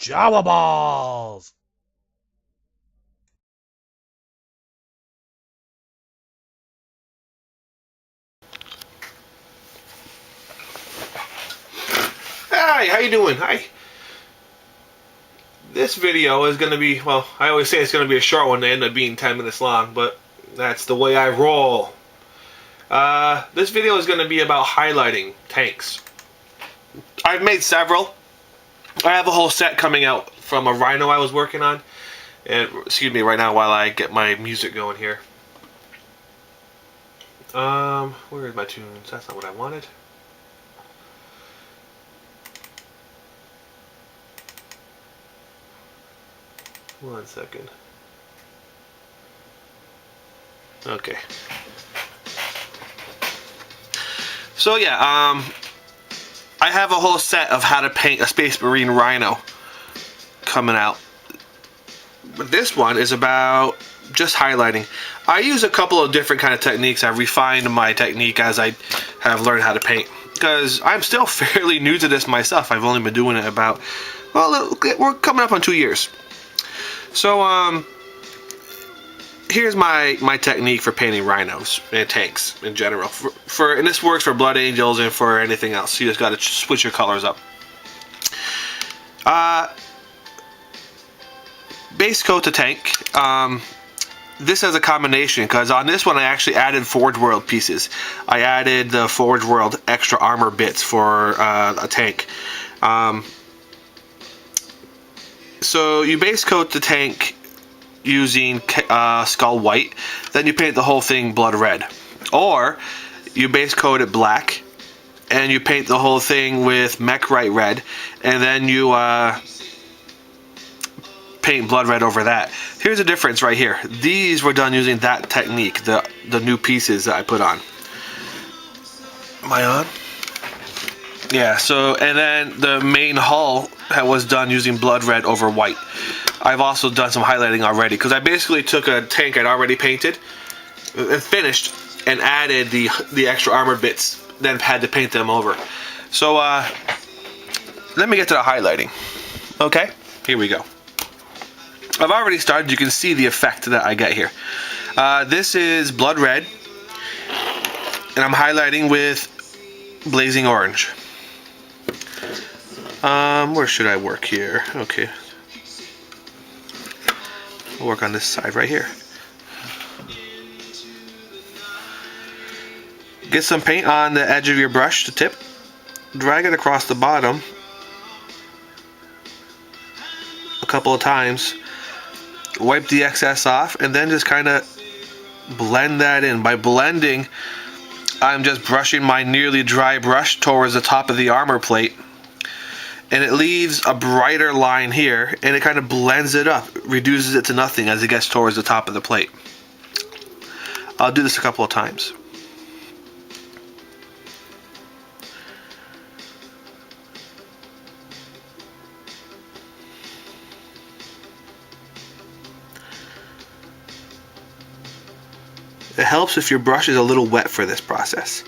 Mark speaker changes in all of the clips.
Speaker 1: Jawaballs!
Speaker 2: Hi, how you doing? Hi. This video is going to be, well, I always say it's going to be a short one. They end up being 10 minutes long, but that's the way I roll. This video is going to be about highlighting tanks. I've made several. I have a whole set coming out from a Rhino I was working on. And excuse me right now while I get my music going here. Where is my tunes? That's not what I wanted. One second. Okay. So yeah, I have a whole set of how to paint a Space Marine Rhino coming out. But this one is about just highlighting. I use a couple of different kind of techniques. I've refined my technique as I have learned how to paint. Because I'm still fairly new to this myself. I've only been doing it about, well, we're coming up on 2 years. So, here's my technique for painting rhinos and tanks in general. And this works for Blood Angels and for anything else. You just got to switch your colors up. Base coat the tank. This has a combination because on this one I actually added Forge World pieces. I added the Forge World extra armor bits for a tank. So you base coat the tank using Skull White, then you paint the whole thing blood red. Or you base coat it black and you paint the whole thing with Mechrite red, and then you paint blood red over that. Here's the difference right here. These were done using that technique, the new pieces that I put on. Am I on? Yeah, so, and then the main hull was done using blood red over white. I've also done some highlighting already because I basically took a tank I'd already painted and finished and added the extra armor bits, then had to paint them over. So let me get to the highlighting. Okay, here we go. I've already started. You can see the effect that I get here. This is blood red, and I'm highlighting with blazing orange. Where should I work here? Okay. I'll work on this side right here. Get some paint on the edge of your brush, the tip. Drag it across the bottom a couple of times. Wipe the excess off, and then just kind of blend that in. By blending, I'm just brushing my nearly dry brush towards the top of the armor plate, and it leaves a brighter line here, and it kind of blends it up, reduces it to nothing as it gets towards the top of the plate. I'll do this a couple of times. It helps if your brush is a little wet for this process.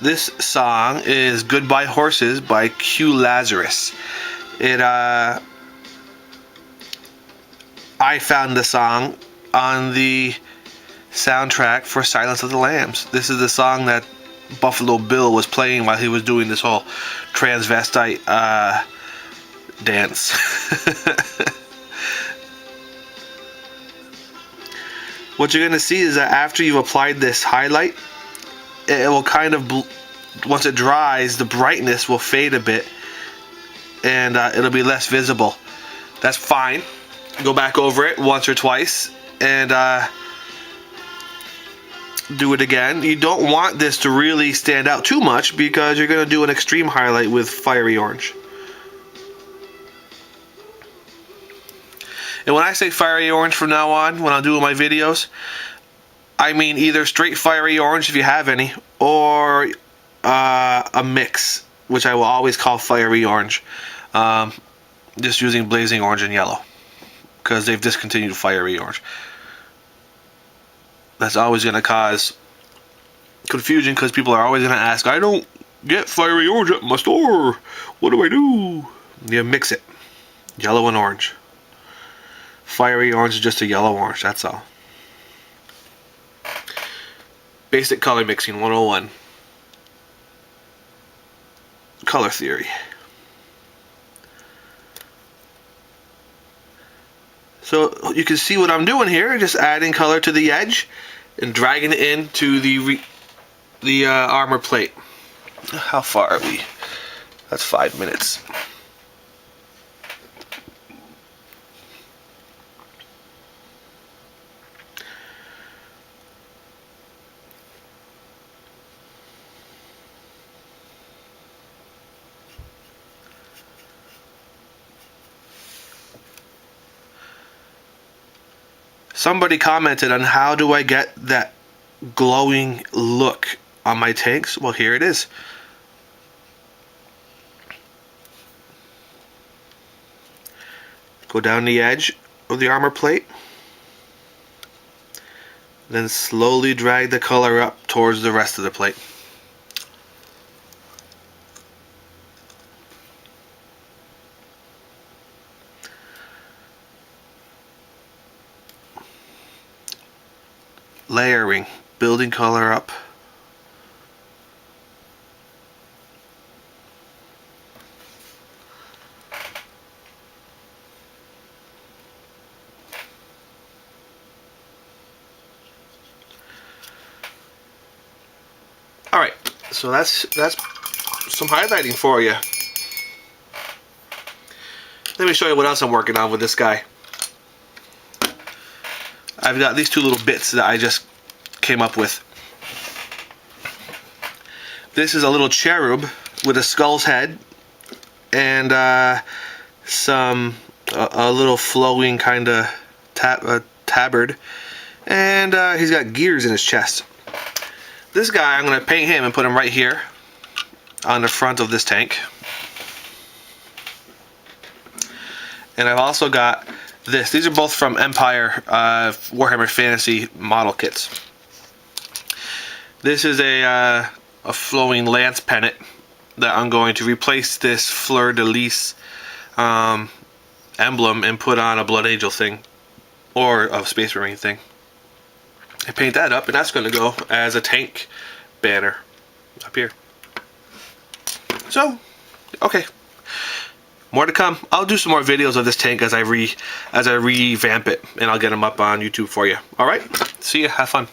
Speaker 2: This song is Goodbye Horses by Q Lazarus. I found the song on the soundtrack for Silence of the Lambs. This is the song that Buffalo Bill was playing while he was doing this whole transvestite dance. What you're going to see is that after you've applied this highlight, it will kind of, once it dries, the brightness will fade a bit and it'll be less visible. That's fine. Go back over it once or twice and do it again. You don't want this to really stand out too much because you're going to do an extreme highlight with fiery orange. And when I say fiery orange from now on, when I'm doing my videos, I mean either straight fiery orange if you have any, or a mix, which I will always call fiery orange. Just using blazing orange and yellow, because they've discontinued fiery orange. That's always going to cause confusion, because people are always going to ask, I don't get fiery orange at my store. What do I do? You mix it. Yellow and orange. Fiery orange is just a yellow orange, that's all. Basic color mixing 101. Color theory. So you can see what I'm doing here, just adding color to the edge and dragging it into the armor plate. How far are we? That's 5 minutes. Somebody commented on how do I get that glowing look on my tanks. Well, here it is. Go down the edge of the armor plate, then slowly drag the color up towards the rest of the plate. Layering, building color up. All right, so that's some highlighting for you. Let me show you what else I'm working on with this guy. I've got these two little bits that I just came up with. This is a little cherub with a skull's head and a little flowing kind of tabard, and he's got gears in his chest. This guy, I'm going to paint him and put him right here on the front of this tank. And I've also got this. These are both from Empire Warhammer Fantasy model kits. This is a flowing lance pennant that I'm going to replace this fleur-de-lis emblem and put on a Blood Angel thing or a Space Marine thing. I paint that up, and that's going to go as a tank banner up here. So, okay. More to come. I'll do some more videos of this tank as I revamp it, and I'll get them up on YouTube for you. All right. See ya. Have fun.